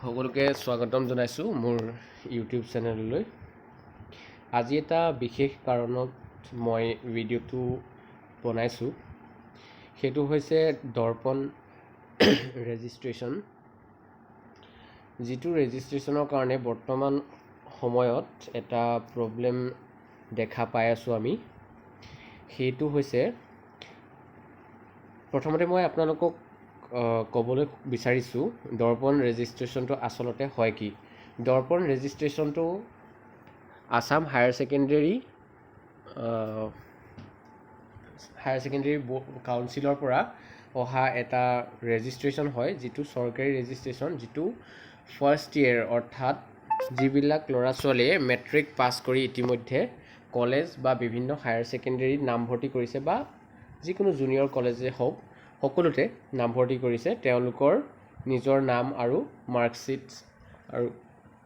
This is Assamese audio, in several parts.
সকলোকে স্বাগতম জনাইছোঁ মোৰ ইউটিউব চেনেললৈ। আজি এটা বিশেষ কাৰণত মই ভিডিঅ'টো বনাইছোঁ, সেইটো হৈছে দৰ্পণ ৰেজিষ্ট্ৰেশ্যন। যিটো ৰেজিষ্ট্ৰেশ্যনৰ কাৰণে বৰ্তমান সময়ত এটা প্ৰব্লেম দেখা পাই আছোঁ আমি, সেইটো হৈছে প্ৰথমতে মই আপোনালোকক ক'বলৈ বিচাৰিছোঁ দৰ্পণ ৰেজিষ্ট্ৰেশ্যনটো আচলতে হয় কি। দৰ্পণ ৰেজিষ্ট্ৰেশ্যনটো আসাম হায়াৰ ছেকেণ্ডেৰী কাউন্সিলৰ পৰা অহা এটা ৰেজিষ্ট্ৰেশ্যন হয়, যিটো চৰকাৰী ৰেজিষ্ট্ৰেশ্যন, যিটো ফাৰ্ষ্ট ইয়েৰ অৰ্থাৎ যিবিলাক ল'ৰা ছোৱালীয়ে মেট্ৰিক পাছ কৰি ইতিমধ্যে কলেজ বা বিভিন্ন হায়াৰ ছেকেণ্ডেৰীত নামভৰ্তি কৰিছে বা যিকোনো জুনিয়ৰ কলেজে হওক সকলোতে নামভৰ্তি কৰিছে, তেওঁলোকৰ নিজৰ নাম আৰু মাৰ্কশ্বিট আৰু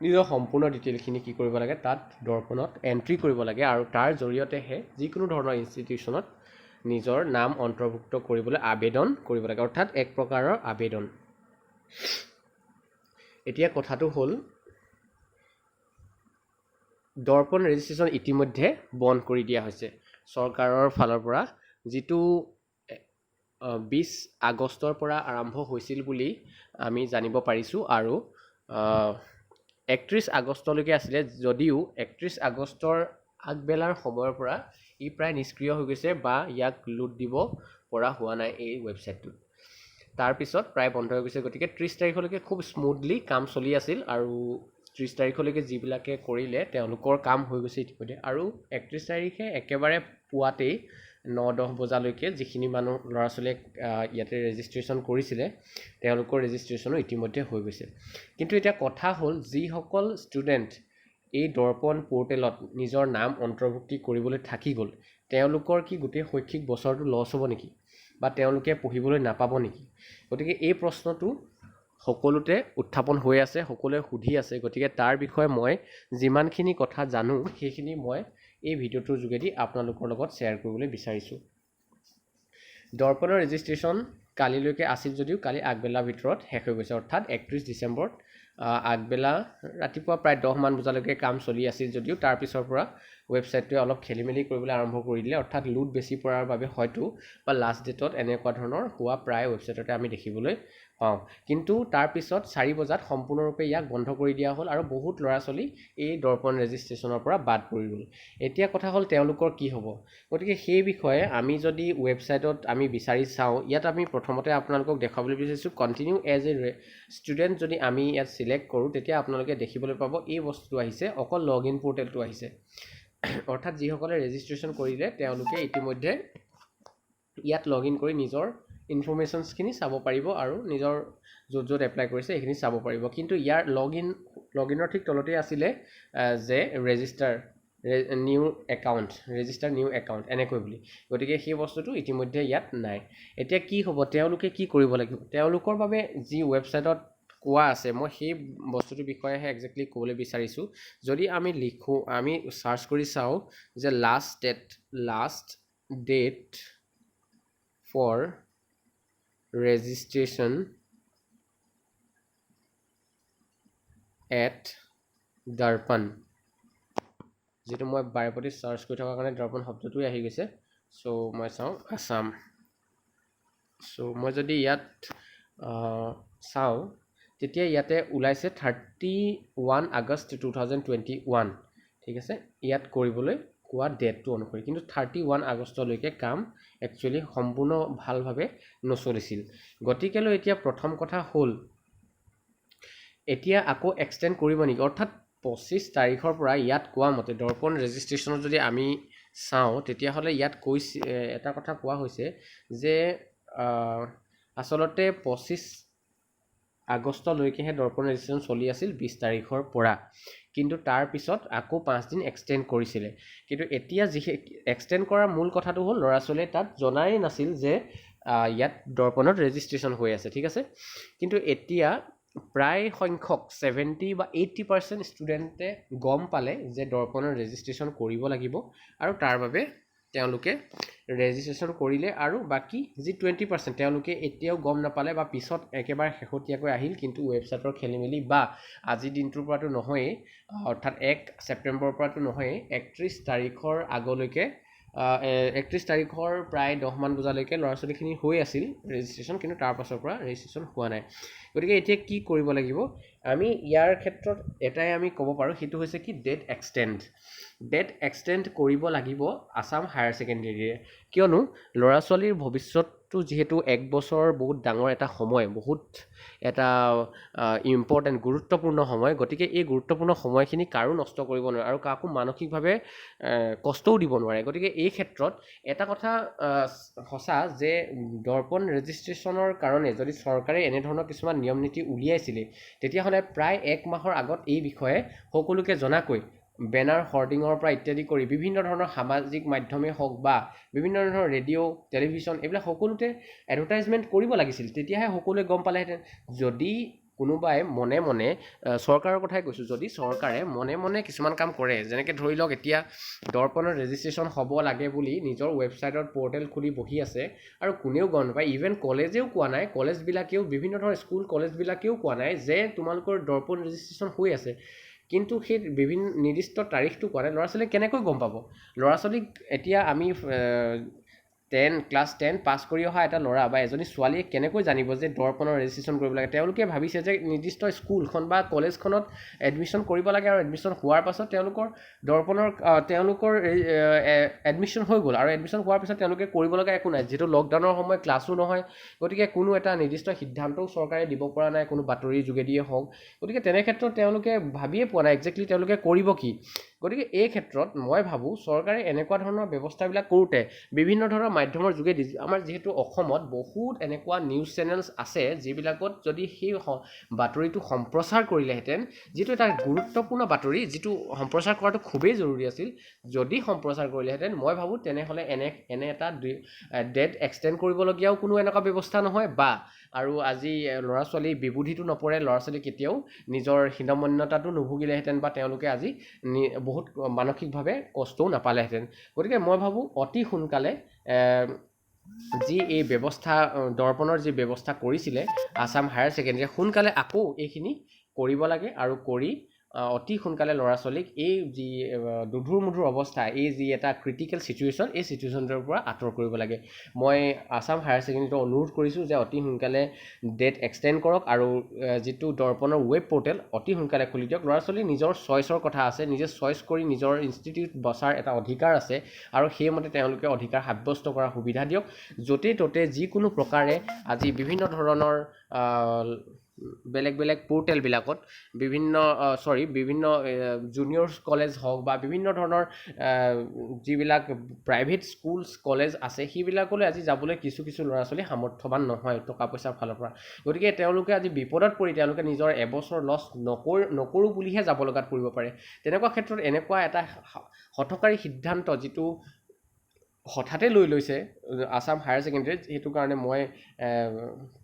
নিজৰ সম্পূৰ্ণ ডিটেইলখিনি কি কৰিব লাগে, তাত দৰ্পণত এণ্ট্ৰি কৰিব লাগে আৰু তাৰ জৰিয়তেহে যিকোনো ধৰণৰ ইনষ্টিটিউশ্যনত নিজৰ নাম অন্তৰ্ভুক্ত কৰিবলৈ আবেদন কৰিব লাগে, অৰ্থাৎ এক প্ৰকাৰৰ আবেদন। এতিয়া কথাটো হ'ল দৰ্পণ ৰেজিষ্ট্ৰেশ্যন ইতিমধ্যে বন্ধ কৰি দিয়া হৈছে চৰকাৰৰ ফালৰ পৰা, যিটো 20 আগষ্টৰ পৰা আৰম্ভ হৈছিল বুলি আমি জানিব পাৰিছোঁ আৰু 31 আগষ্টলৈকে আছিলে, যদিও 31 আগষ্টৰ আগবেলাৰ সময়ৰ পৰা ই প্ৰায় নিষ্ক্ৰিয় হৈ গৈছে বা ইয়াক লোড দিব পৰা হোৱা নাই এই ৱেবছাইটটোত। তাৰপিছত প্ৰায় বন্ধ হৈ গৈছে, গতিকে 30 তাৰিখলৈকে খুব স্মুথলি কাম চলি আছিল আৰু 30 তাৰিখলৈকে যিবিলাকে কৰিলে তেওঁলোকৰ কাম হৈ গৈছে ইতিমধ্যে। আৰু 31 তাৰিখে একেবাৰে পুৱাতেই 9-10 বজালৈকে যিখিনি মানুহ ল'ৰা ছোৱালীয়ে ইয়াতে ৰেজিষ্ট্ৰেশ্যন কৰিছিলে তেওঁলোকৰ ৰেজিষ্ট্ৰেশ্যনো ইতিমধ্যে হৈ গৈছে। কিন্তু এতিয়া কথা হ'ল, যিসকল ষ্টুডেণ্ট এই দৰ্পণ পৰ্টেলত নিজৰ নাম অন্তৰ্ভুক্তি কৰিবলৈ থাকি গ'ল, তেওঁলোকৰ কি গোটেই শৈক্ষিক বছৰটো লছ হ'ব নেকি, বা তেওঁলোকে পঢ়িবলৈ নাপাব নেকি? গতিকে এই প্ৰশ্নটো সকলোতে উত্থাপন হৈ আছে, সকলোৱে সুধি আছে। গতিকে তাৰ বিষয়ে মই যিমানখিনি কথা জানো সেইখিনি মই এই ভিডিঅ'টোৰ যোগেদি আপোনালোকৰ লগত শ্বেয়াৰ কৰিবলৈ বিচাৰিছোঁ। দৰ্পণৰ ৰেজিষ্ট্ৰেশ্যন কালিলৈকে আছিল যদিও কালি আগবেলাৰ ভিতৰত শেষ হৈ গৈছে, অৰ্থাৎ 31 ডিচেম্বৰত আগবেলা ৰাতিপুৱা প্ৰায় 10 মান বজালৈকে কাম চলি আছিল যদিও তাৰপিছৰ পৰা ৱেবছাইটটোৱে অলপ খেলি মেলি কৰিবলৈ আৰম্ভ কৰি দিলে, অৰ্থাৎ লোড বেছি পৰাৰ বাবে হয়তো বা লাষ্ট ডেটত এনেকুৱা ধৰণৰ হোৱা প্ৰায় ৱেবছাইটতে আমি দেখিবলৈ পাওঁ। কিন্তু তাৰপিছত 4 বজাত সম্পূৰ্ণৰূপে ইয়াক বন্ধ কৰি দিয়া হ'ল আৰু বহুত ল'ৰা ছোৱালী এই দৰ্পণ ৰেজিষ্ট্ৰেশ্যনৰ পৰা বাদ পৰি গ'ল। এতিয়া কথা হ'ল তেওঁলোকৰ কি হ'ব? গতিকে সেই বিষয়ে আমি যদি ৱেবছাইটত আমি বিচাৰি চাওঁ, ইয়াত আমি প্ৰথমতে আপোনালোকক দেখাবলৈ বিচাৰিছোঁ কণ্টিনিউ এজ এ ষ্টুডেণ্ট। যদি আমি ইয়াত চিলেক্ট কৰোঁ তেতিয়া আপোনালোকে দেখিবলৈ পাব এই বস্তুটো আহিছে, অকল লগ ইন পৰ্টেলটো আহিছে, অৰ্থাৎ যিসকলে ৰেজিষ্ট্ৰেশ্যন কৰিলে তেওঁলোকে ইতিমধ্যে ইয়াত লগ ইন কৰি নিজৰ ইনফৰ্মেশ্যনছখিনি চাব পাৰিব আৰু নিজৰ য'ত য'ত এপ্লাই কৰিছে সেইখিনি চাব পাৰিব। কিন্তু ইয়াৰ লগ ইনৰ ঠিক তলতেই আছিলে যে ৰেজিষ্টাৰ নিউ একাউণ্ট এনেকৈ বুলি, গতিকে সেই বস্তুটো ইতিমধ্যে ইয়াত নাই। এতিয়া কি হ'ব, তেওঁলোকে কি কৰিব লাগিব? তেওঁলোকৰ বাবে যি ৱেবছাইটত কোৱা আছে, মই সেই বস্তুটোৰ বিষয়েহে একজেক্টলি ক'বলৈ বিচাৰিছোঁ। যদি আমি লিখোঁ, আমি চাৰ্চ কৰি চাওঁ যে last date for registration at Darpan, যিটো মই বাৰে প্ৰতি চাৰ্চ কৰি থকাৰ কাৰণে দৰ্পণ শব্দটোৱে আহি গৈছে। চ' মই চাওঁ আছাম। চ' মই যদি ইয়াত চাওঁ তেতিয়া ইয়াতে ওলাইছে 31 আগষ্ট 2021, ঠিক আছে, ইয়াত কৰিবলৈ কোৱা ডেটটো অনুসৰি। কিন্তু 31 আগষ্টলৈকে কাম একচুৱেলি সম্পূৰ্ণ ভালভাৱে নচলিছিল। গতিকেলৈ এতিয়া প্ৰথম কথা হ'ল, এতিয়া আকৌ এক্সটেণ্ড কৰিব নেকি? অৰ্থাৎ 25 তাৰিখৰ পৰা ইয়াত কোৱা মতে দৰ্পণ ৰেজিষ্ট্ৰেশ্যনত যদি আমি চাওঁ তেতিয়াহ'লে ইয়াত এটা কথা কোৱা হৈছে যে আচলতে 25 আগষ্টলৈকেহে দৰ্পণ ৰেজিষ্ট্ৰেশ্যন চলি আছিল 20 তাৰিখৰ পৰা, কিন্তু তাৰপিছত আকৌ 5 দিন এক্সটেণ্ড কৰিছিলে। কিন্তু এতিয়া এক্সটেণ্ড কৰাৰ মূল কথাটো হ'ল ল'ৰা ছোৱালীয়ে তাত জনাই নাছিল যে ইয়াত দৰ্পণত ৰেজিষ্ট্ৰেশ্যন হৈ আছে, ঠিক আছে। কিন্তু এতিয়া প্ৰায় সংখ্যক 70 বা 80% ষ্টুডেণ্টে গম পালে যে দৰ্পণৰ ৰেজিষ্ট্ৰেশ্যন কৰিব লাগিব আৰু তাৰ বাবে তেওঁলোকে ৰেজিষ্ট্ৰেশ্যন কৰিলে আৰু বাকী যি 20% তেওঁলোকে এতিয়াও গম নাপালে বা পিছত একেবাৰে শেহতীয়াকৈ আহিল কিন্তু ৱেবছাইটৰ খেলিমেলি বা আজিৰ দিনটোৰ পৰাতো নহয়েই অৰ্থাৎ 1 ছেপ্টেম্বৰৰ পৰাতো নহয়েই 31 তাৰিখৰ আগলৈকে 31 তাৰিখৰ প্ৰায় 10 মান বজালৈকে ল'ৰা ছোৱালীখিনি হৈ আছিল ৰেজিষ্ট্ৰেশ্যন কিন্তু তাৰ পাছৰ পৰা ৰেজিষ্ট্ৰেশ্যন হোৱা নাই গতিকে এতিয়া কি কৰিব লাগিব আমি ইয়াৰ ক্ষেত্ৰত এটাই আমি ক'ব পাৰোঁ সেইটো হৈছে কি ডেট এক্সটেণ্ড কৰিব লাগিব আসাম হায়াৰ ছেকেণ্ডেৰীয়ে কিয়নো ল'ৰা ছোৱালীৰ ভৱিষ্যতটো যিহেতু 1 বছৰ বহুত ডাঙৰ এটা সময় বহুত এটা ইম্পৰ্টেণ্ট গুৰুত্বপূৰ্ণ সময় গতিকে এই গুৰুত্বপূৰ্ণ সময়খিনি কাৰো নষ্ট কৰিব নোৱাৰে আৰু কাকো মানসিকভাৱে কষ্টও দিব নোৱাৰে গতিকে এই ক্ষেত্ৰত এটা কথা সঁচা যে দৰ্পণ ৰেজিষ্ট্ৰেশ্যনৰ কাৰণে যদি চৰকাৰে এনেধৰণৰ কিছুমান নিয়ম নীতি উলিয়াইছিলে তেতিয়াহ'লে প্ৰায় 1 মাহৰ আগত এই বিষয়ে সকলোকে জনাকৈ বেনাৰ হৰ্ডিঙৰ পৰা ইত্যাদি কৰি বিভিন্ন ধৰণৰ সামাজিক মাধ্যমেই হওক বা বিভিন্ন ধৰণৰ ৰেডিঅ' টেলিভিশ্যন এইবিলাক সকলোতে এডভাৰটাইজমেণ্ট কৰিব লাগিছিল তেতিয়াহে সকলোৱে গম পালেহেঁতেন যদি কোনোবাই মনে মনে চৰকাৰৰ কথাই কৈছোঁ যদি চৰকাৰে মনে মনে কিছুমান কাম কৰে যেনেকৈ ধৰি লওক এতিয়া দৰ্পণৰ ৰেজিষ্ট্ৰেশ্যন হ'ব লাগে বুলি নিজৰ ৱেবছাইটত পৰ্টেল খুলি বহি আছে আৰু কোনেও গম নাপায় ইভেন কলেজেও কোৱা নাই কলেজবিলাকেও বিভিন্ন ধৰণৰ স্কুল কলেজবিলাকেও কোৱা নাই যে তোমালোকৰ দৰ্পণ ৰেজিষ্ট্ৰেশ্যন হৈ আছে কিন্তু সেই বিভিন্ন নিৰ্দিষ্ট তাৰিখটো কোৱা নাই ল'ৰা ছোৱালীক কেনেকৈ গম পাব ল'ৰা ছোৱালীক এতিয়া আমি ক্লাছ 10 পাছ কৰি অহা এটা ল'ৰা বা এজনী ছোৱালীয়ে কেনেকৈ জানিব যে দৰ্পণৰ ৰেজিষ্ট্ৰেশ্যন কৰিব লাগে তেওঁলোকে ভাবিছে যে নিৰ্দিষ্ট স্কুলখন বা কলেজখনত এডমিশ্যন কৰিব লাগে আৰু এডমিশ্যন হোৱাৰ পাছত তেওঁলোকৰ এডমিশ্যন হৈ গ'ল আৰু এডমিশ্যন হোৱাৰ পিছত তেওঁলোকে কৰিব লগা একো নাই যিহেতু লকডাউনৰ সময় ক্লাছো নহয় গতিকে কোনো এটা নিৰ্দিষ্ট সিদ্ধান্তও চৰকাৰে দিব পৰা নাই কোনো বাতৰিৰ যোগেদিয়ে হওক গতিকে তেনে ক্ষেত্ৰত তেওঁলোকে ভাবিয়ে পোৱা নাই একজেক্টলি তেওঁলোকে কৰিব কি গতিকে এই ক্ষেত্ৰত মই ভাবোঁ চৰকাৰে এনেকুৱা ধৰণৰ ব্যৱস্থাবিলাক কৰোঁতে বিভিন্ন ধৰণৰ মাধ্যমৰ যোগেদি আমাৰ যিহেতু অসমত বহুত এনেকুৱা নিউজ চেনেলছ আছে যিবিলাকত যদি সেই বাতৰিটো সম্প্ৰচাৰ কৰিলেহেঁতেন যিটো এটা গুৰুত্বপূৰ্ণ বাতৰি যিটো সম্প্ৰচাৰ কৰাটো খুবেই জৰুৰী আছিল যদি সম্প্ৰচাৰ কৰিলেহেঁতেন মই ভাবোঁ তেনেহ'লে এনে এটা ডেট এক্সটেণ্ড কৰিবলগীয়াও কোনো এনেকুৱা ব্যৱস্থা নহয় বা আৰু আজি ল'ৰা ছোৱালী বিবুধিটো নপৰে ল'ৰা ছোৱালী কেতিয়াও নিজৰ হীনমন্যতাটো নুভুগিলেহেঁতেন বা তেওঁলোকে আজি বহুত মানসিকভাৱে কষ্টও নাপালেহেঁতেন গতিকে মই ভাবোঁ অতি সোনকালে যি এই ব্যৱস্থা দৰ্পণৰ যি ব্যৱস্থা কৰিছিলে আসাম হায়াৰ ছেকেণ্ডেৰীয়ে সোনকালে আকৌ এইখিনি কৰিব লাগে আৰু কৰি অতি সোনকালে ল'ৰা ছোৱালীক এই যি দুধুৰ মুধুৰ অৱস্থা এই যি এটা ক্ৰিটিকেল চিটুৱেশ্যন এই চিটুৱেশ্যনটোৰ পৰা আঁতৰ কৰিব লাগে মই আসাম হায়াৰ ছেকেণ্ডেৰীটো অনুৰোধ কৰিছোঁ যে অতি সোনকালে ডেট এক্সটেণ্ড কৰক আৰু যিটো দৰ্পণৰ ৱেব পৰ্টেল অতি সোনকালে খুলি দিয়ক ল'ৰা ছোৱালী নিজৰ চইচৰ কথা আছে নিজে চইচ কৰি নিজৰ ইনষ্টিটিউট বচাৰ এটা অধিকাৰ আছে আৰু সেইমতে তেওঁলোকে অধিকাৰ সাব্যস্ত কৰাৰ সুবিধা দিয়ক য'তে ত'তে যিকোনো প্ৰকাৰে আজি বিভিন্ন ধৰণৰ বেলেগ বেলেগ পৰ্টেলবিলাকত বিভিন্ন জুনিয়ৰ কলেজ হওক বা বিভিন্ন ধৰণৰ যিবিলাক প্ৰাইভেট স্কুলছ কলেজ আছে সেইবিলাকলৈ আজি যাবলৈ কিছু ল'ৰা ছোৱালী সামৰ্থ্যৱান নহয় টকা পইচাৰ ফালৰ পৰা গতিকে তেওঁলোকে আজি বিপদত পৰি তেওঁলোকে নিজৰ এবছৰ লছ নকৰোঁ বুলিহে যাব লগাত পৰিব পাৰে তেনেকুৱা ক্ষেত্ৰত এনেকুৱা এটা হঠকাৰী সিদ্ধান্ত যিটো হঠাতে লৈছে আসাম হায়াৰ ছেকেণ্ডেৰীত সেইটো কাৰণে মই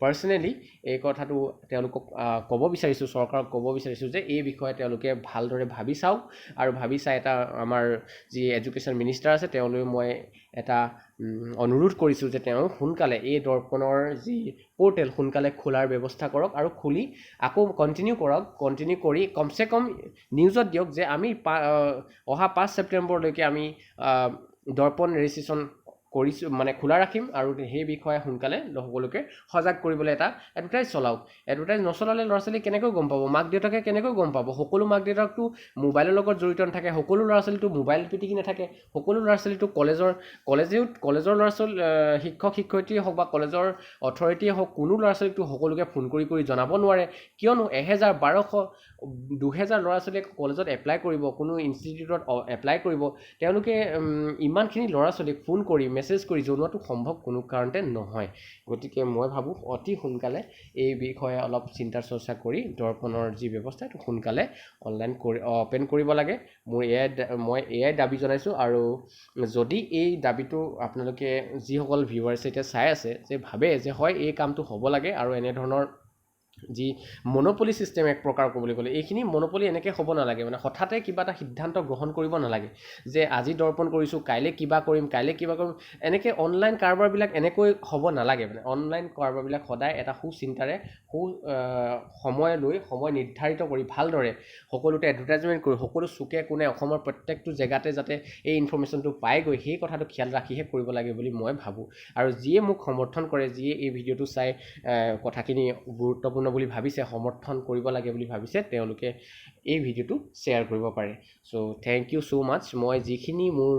পাৰ্চনেলি এই কথাটো তেওঁলোকক ক'ব বিচাৰিছোঁ চৰকাৰক ক'ব বিচাৰিছোঁ যে এই বিষয়ে তেওঁলোকে ভালদৰে ভাবি চাওক আৰু ভাবি চাই এটা আমাৰ যি এডুকেশ্যন মিনিষ্টাৰ আছে তেওঁলৈ মই এটা অনুৰোধ কৰিছোঁ যে তেওঁ সোনকালে এই দৰ্পণৰ যি পৰ্টেল সোনকালে খোলাৰ ব্যৱস্থা কৰক আৰু খুলি আকৌ কণ্টিনিউ কৰি কমচে কম নিউজত দিয়ক যে আমি অহা 5 ছেপ্টেম্বৰলৈকে আমি দৰ্পণ ৰেজিষ্ট্ৰেশ্যন কৰিছোঁ মানে খোলা ৰাখিম আৰু সেই বিষয়ে সোনকালে সকলোকে সজাগ কৰিবলৈ এটা এডভাৰটাইজ চলাওক এডভাৰটাইজ নচলালে ল'ৰা ছোৱালী কেনেকৈ গম পাব মাক দেউতাকে কেনেকৈ গম পাব সকলো মাক দেউতাকটো মোবাইলৰ লগত জড়িত নাথাকে সকলো ল'ৰা ছোৱালীটো মোবাইল পিটিকি নাথাকে সকলো ল'ৰা ছোৱালীটো কলেজৰ ল'ৰা ছোৱালী শিক্ষক শিক্ষয়িত্ৰীয়ে হওক বা কলেজৰ অথৰিটিয়ে হওক কোনো ল'ৰা ছোৱালীকটো সকলোকে ফোন কৰি জনাব নোৱাৰে কিয়নো 1000 1200 2000 ল'ৰা ছোৱালীয়ে কলেজত এপ্লাই কৰিব কোনো ইনষ্টিটিউটত এপ্লাই কৰিব তেওঁলোকে ইমানখিনি ল'ৰা ছোৱালীক ফোন কৰি মেছেজ কৰি জনোৱাটো সম্ভৱ কোনো কাৰণতে নহয় গতিকে মই ভাবোঁ অতি সোনকালে এই বিষয়ে অলপ চিন্তা চৰ্চা কৰি দৰ্পণৰ যি ব্যৱস্থা সেইটো সোনকালে অনলাইন অ'পেন কৰিব লাগে মই এয়াই দাবী জনাইছোঁ আৰু যদি এই দাবীটো আপোনালোকে যিসকল ভিউৱাৰ্ছে এতিয়া চাই আছে যে ভাবে যে হয় এই কামটো হ'ব লাগে আৰু এনেধৰণৰ যি মনোপলি ছিষ্টেম এক প্ৰকাৰ ক'বলৈ গ'লে এইখিনি মনোপলি এনেকৈ হ'ব নালাগে মানে হঠাতে কিবা এটা সিদ্ধান্ত গ্ৰহণ কৰিব নালাগে যে আজি দৰ্পণ কৰিছোঁ কাইলৈ কিবা কৰিম এনেকৈ অনলাইন কাৰবাৰবিলাক এনেকৈ হ'ব নালাগে মানে অনলাইন কাৰবাৰবিলাক সদায় এটা সুচিন্তাৰে সময় লৈ সময় নিৰ্ধাৰিত কৰি ভালদৰে সকলোতে এডভাৰটাইজমেণ্ট কৰি সকলো চুকে কোণে অসমৰ প্ৰত্যেকটো জেগাতে যাতে এই ইনফৰ্মেশ্যনটো পাইগৈ সেই কথাটো খেয়াল ৰাখিহে কৰিব লাগে বুলি মই ভাবোঁ আৰু যিয়ে মোক সমৰ্থন কৰে যিয়ে এই ভিডিঅ'টো চাই কথাখিনি গুৰুত্বপূৰ্ণ বুলি ভাবিছে সমৰ্থন কৰিব লাগে বুলি ভাবিছে তেওঁলোকে এই ভিডিঅ'টো শ্বেয়াৰ কৰিব পাৰে চ' থেংক ইউ ছ' মাছ মই যিখিনি মোৰ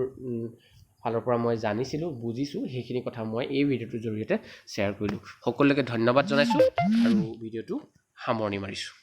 ফালৰ পৰা মই জানিছিলোঁ বুজিছোঁ সেইখিনি কথা মই এই ভিডিঅ'টোৰ জৰিয়তে শ্বেয়াৰ কৰিলোঁ সকলোকে ধন্যবাদ জনাইছোঁ আৰু ভিডিঅ'টো সামৰণি মাৰিছোঁ